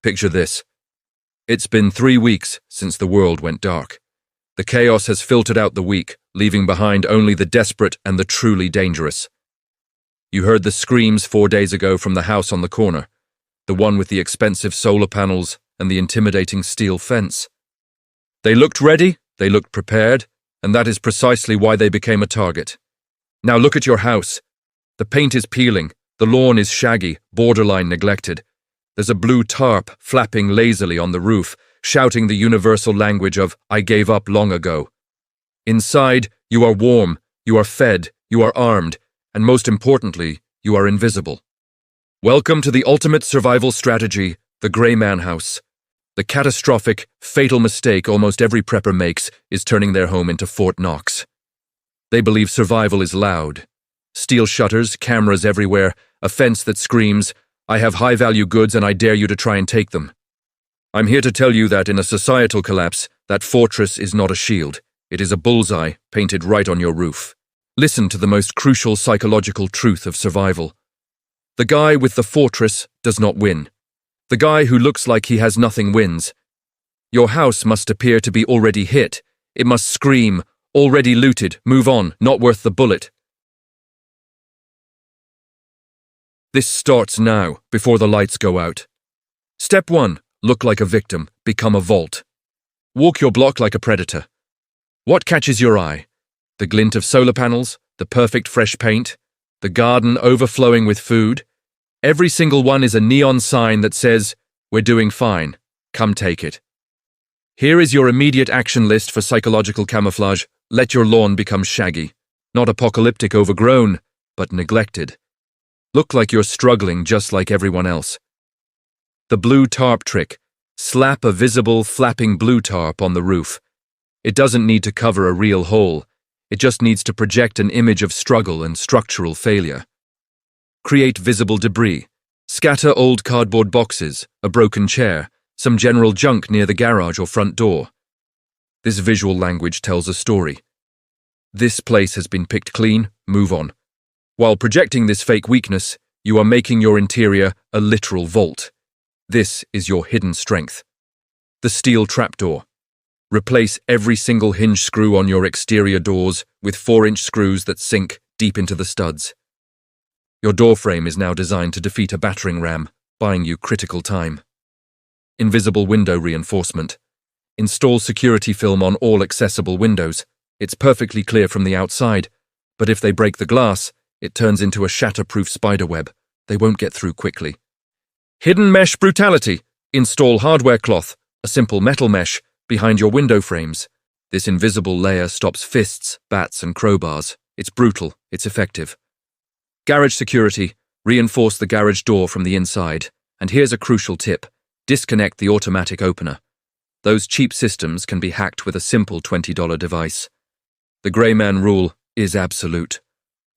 Picture this. It's been 3 weeks since the world went dark. The chaos has filtered out the weak, leaving behind only the desperate and the truly dangerous. You heard the screams 4 days ago from the house on the corner, the one with the expensive solar panels and the intimidating steel fence. They looked ready, they looked prepared, and that is precisely why they became a target. Now look at your house. The paint is peeling, the lawn is shaggy, borderline neglected. There's a blue tarp flapping lazily on the roof, shouting the universal language of "I gave up long ago." Inside, you are warm, you are fed, you are armed, and most importantly, you are invisible. Welcome to the ultimate survival strategy, the Grey Man House. The catastrophic, fatal mistake almost every prepper makes is turning their home into Fort Knox. They believe survival is loud. Steel shutters, cameras everywhere, a fence that screams, "I have high-value goods and I dare you to try and take them." I'm here to tell you that in a societal collapse, that fortress is not a shield. It is a bullseye painted right on your roof. Listen to the most crucial psychological truth of survival. The guy with the fortress does not win. The guy who looks like he has nothing wins. Your house must appear to be already hit. It must scream, "Already looted, move on, not worth the bullet." This starts now, before the lights go out. Step 1. Look like a victim, become a vault. Walk your block like a predator. What catches your eye? The glint of solar panels, the perfect fresh paint, the garden overflowing with food. Every single one is a neon sign that says, "We're doing fine, come take it." Here is your immediate action list for psychological camouflage. Let your lawn become shaggy. Not apocalyptic overgrown, but neglected. Look like you're struggling just like everyone else. The blue tarp trick. Slap a visible, flapping blue tarp on the roof. It doesn't need to cover a real hole. It just needs to project an image of struggle and structural failure. Create visible debris. Scatter old cardboard boxes, a broken chair, some general junk near the garage or front door. This visual language tells a story. This place has been picked clean, move on. While projecting this fake weakness, you are making your interior a literal vault. This is your hidden strength. The steel trapdoor. Replace every single hinge screw on your exterior doors with 4-inch screws that sink deep into the studs. Your door frame is now designed to defeat a battering ram, buying you critical time. Invisible window reinforcement. Install security film on all accessible windows. It's perfectly clear from the outside, but if they break the glass, it turns into a shatterproof spiderweb. They won't get through quickly. Hidden mesh brutality. Install hardware cloth, a simple metal mesh, behind your window frames. This invisible layer stops fists, bats, and crowbars. It's brutal, it's effective. Garage security. Reinforce the garage door from the inside. And here's a crucial tip. Disconnect the automatic opener. Those cheap systems can be hacked with a simple $20 device. The Grey Man rule is absolute.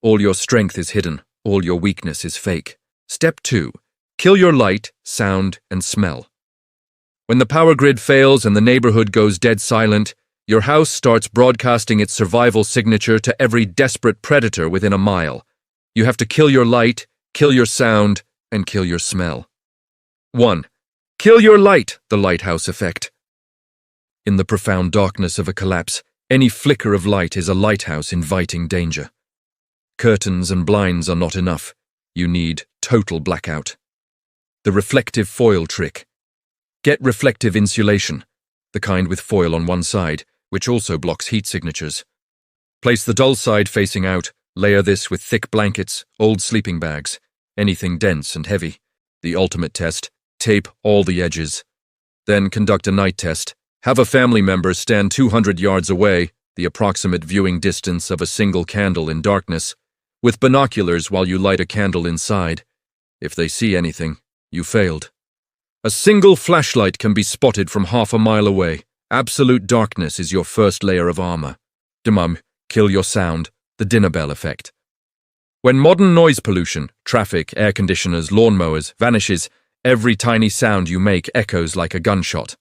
All your strength is hidden, all your weakness is fake. Step 2. Kill your light, sound, and smell. When the power grid fails and the neighborhood goes dead silent, your house starts broadcasting its survival signature to every desperate predator within a mile. You have to kill your light, kill your sound, and kill your smell. 1. Kill your light, the lighthouse effect. In the profound darkness of a collapse, any flicker of light is a lighthouse inviting danger. Curtains and blinds are not enough. You need total blackout. The reflective foil trick. Get reflective insulation, the kind with foil on one side, which also blocks heat signatures. Place the dull side facing out, layer this with thick blankets, old sleeping bags, anything dense and heavy. The ultimate test, tape all the edges. Then conduct a night test. Have a family member stand 200 yards away, the approximate viewing distance of a single candle in darkness, with binoculars while you light a candle inside. If they see anything, you failed. A single flashlight can be spotted from half a mile away. Absolute darkness is your first layer of armor. Demum, kill your sound, the dinner bell effect. When modern noise pollution, traffic, air conditioners, lawnmowers, vanishes, every tiny sound you make echoes like a gunshot.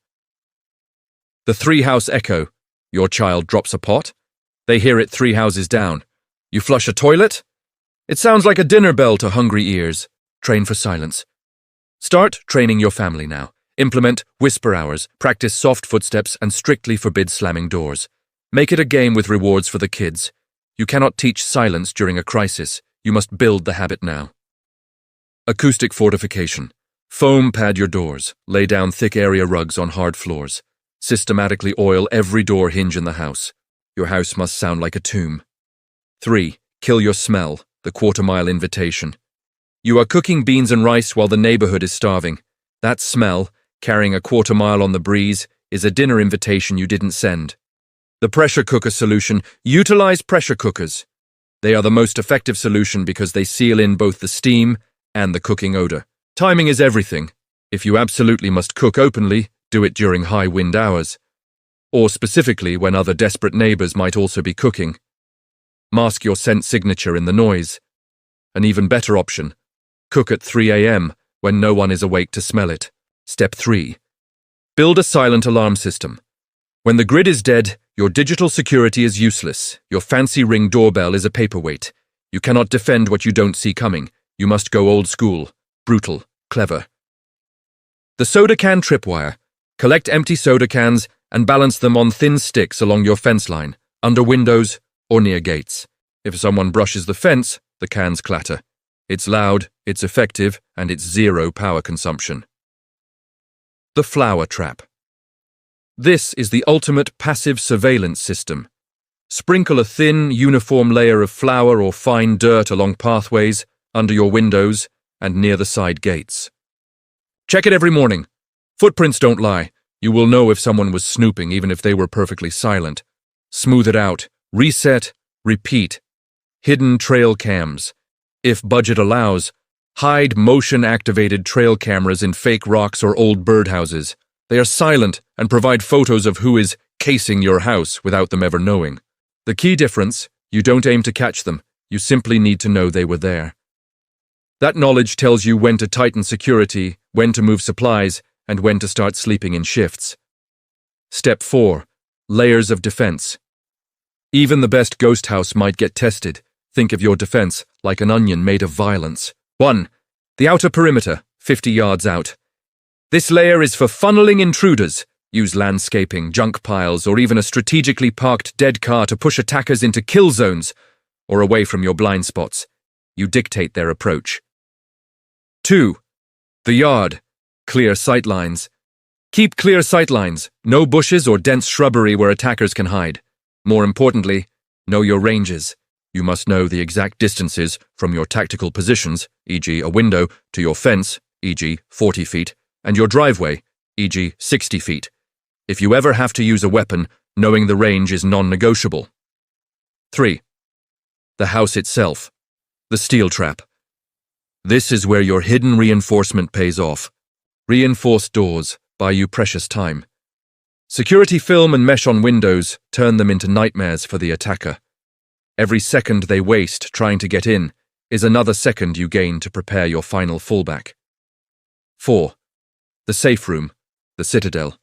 The 3-house echo. Your child drops a pot. They hear it 3 houses down. You flush a toilet. It sounds like a dinner bell to hungry ears. Train for silence. Start training your family now. Implement whisper hours, practice soft footsteps, and strictly forbid slamming doors. Make it a game with rewards for the kids. You cannot teach silence during a crisis. You must build the habit now. Acoustic fortification. Foam pad your doors. Lay down thick area rugs on hard floors. Systematically oil every door hinge in the house. Your house must sound like a tomb. 3. Kill your smell, the quarter-mile invitation. You are cooking beans and rice while the neighborhood is starving. That smell, carrying a quarter-mile on the breeze, is a dinner invitation you didn't send. The pressure cooker solution. Utilize pressure cookers. They are the most effective solution because they seal in both the steam and the cooking odor. Timing is everything. If you absolutely must cook openly, do it during high wind hours. Or specifically when other desperate neighbors might also be cooking. Mask your scent signature in the noise. An even better option. Cook at 3 a.m. when no one is awake to smell it. Step 3. Build a silent alarm system. When the grid is dead, your digital security is useless. Your fancy Ring doorbell is a paperweight. You cannot defend what you don't see coming. You must go old school, brutal, clever. The soda can tripwire. Collect empty soda cans and balance them on thin sticks along your fence line, under windows or near gates. If someone brushes the fence, the cans clatter. It's loud, it's effective, and it's zero power consumption. The flower trap. This is the ultimate passive surveillance system. Sprinkle a thin, uniform layer of flour or fine dirt along pathways, under your windows, and near the side gates. Check it every morning. Footprints don't lie. You will know if someone was snooping even if they were perfectly silent. Smooth it out. Reset. Repeat. Hidden trail cams. If budget allows, hide motion-activated trail cameras in fake rocks or old birdhouses. They are silent and provide photos of who is casing your house without them ever knowing. The key difference, you don't aim to catch them. You simply need to know they were there. That knowledge tells you when to tighten security, when to move supplies, and when to start sleeping in shifts. Step 4. Layers of defense. Even the best ghost house might get tested. Think of your defense like an onion made of violence. 1. The outer perimeter, 50 yards out. This layer is for funneling intruders. Use landscaping, junk piles, or even a strategically parked dead car to push attackers into kill zones or away from your blind spots. You dictate their approach. 2. The yard. Clear sightlines. Keep clear sightlines. No bushes or dense shrubbery where attackers can hide. More importantly, know your ranges. You must know the exact distances from your tactical positions, e.g. a window, to your fence, e.g. 40 feet, and your driveway, e.g. 60 feet. If you ever have to use a weapon, knowing the range is non-negotiable. 3. The house itself. The steel trap. This is where your hidden reinforcement pays off. Reinforced doors buy you precious time. Security film and mesh on windows turn them into nightmares for the attacker. Every second they waste trying to get in is another second you gain to prepare your final fallback. 4. The safe room, the citadel.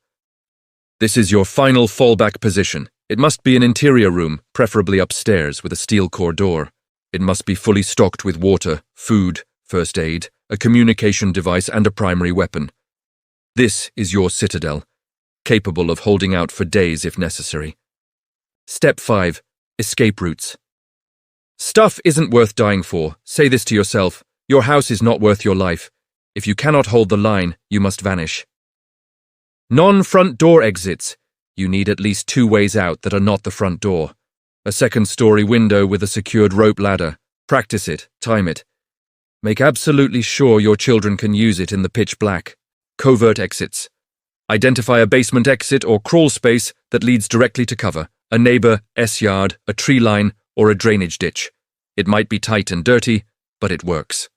This is your final fallback position. It must be an interior room, preferably upstairs, with a steel core door. It must be fully stocked with water, food, first aid, a communication device, and a primary weapon. This is your citadel, capable of holding out for days if necessary. Step 5. Escape routes. Stuff isn't worth dying for. Say this to yourself. Your house is not worth your life. If you cannot hold the line, you must vanish. Non-front door exits. You need at least 2 ways out that are not the front door. A second-story window with a secured rope ladder. Practice it. Time it. Make absolutely sure your children can use it in the pitch black. Covert exits. Identify a basement exit or crawl space that leads directly to cover. A neighbor, S-yard, a tree line, or a drainage ditch. It might be tight and dirty, but it works.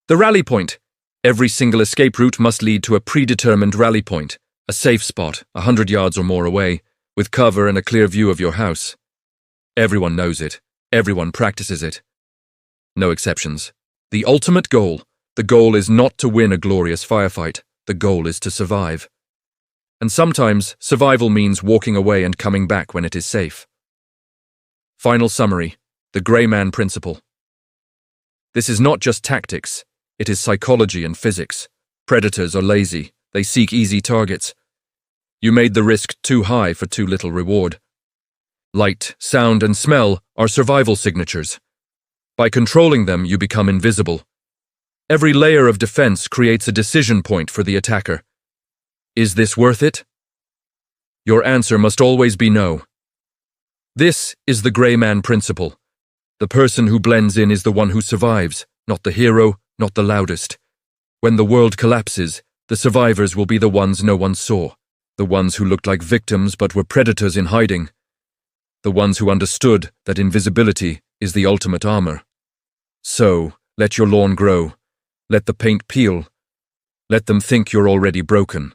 The rally point. Every single escape route must lead to a predetermined rally point, a safe spot, 100 yards or more away, with cover and a clear view of your house. Everyone knows it. Everyone practices it. No exceptions. The ultimate goal. The goal is not to win a glorious firefight. The goal is to survive. And sometimes, survival means walking away and coming back when it is safe. Final summary. The Grey Man Principle. This is not just tactics. It is psychology and physics. Predators are lazy. They seek easy targets. You made the risk too high for too little reward. Light, sound, and smell are survival signatures. By controlling them, you become invisible. Every layer of defense creates a decision point for the attacker. Is this worth it? Your answer must always be no. This is the gray man principle. The person who blends in is the one who survives, not the hero, not the loudest. When the world collapses, the survivors will be the ones no one saw, the ones who looked like victims but were predators in hiding, the ones who understood that invisibility is the ultimate armor. So, let your lawn grow. Let the paint peel. Let them think you're already broken.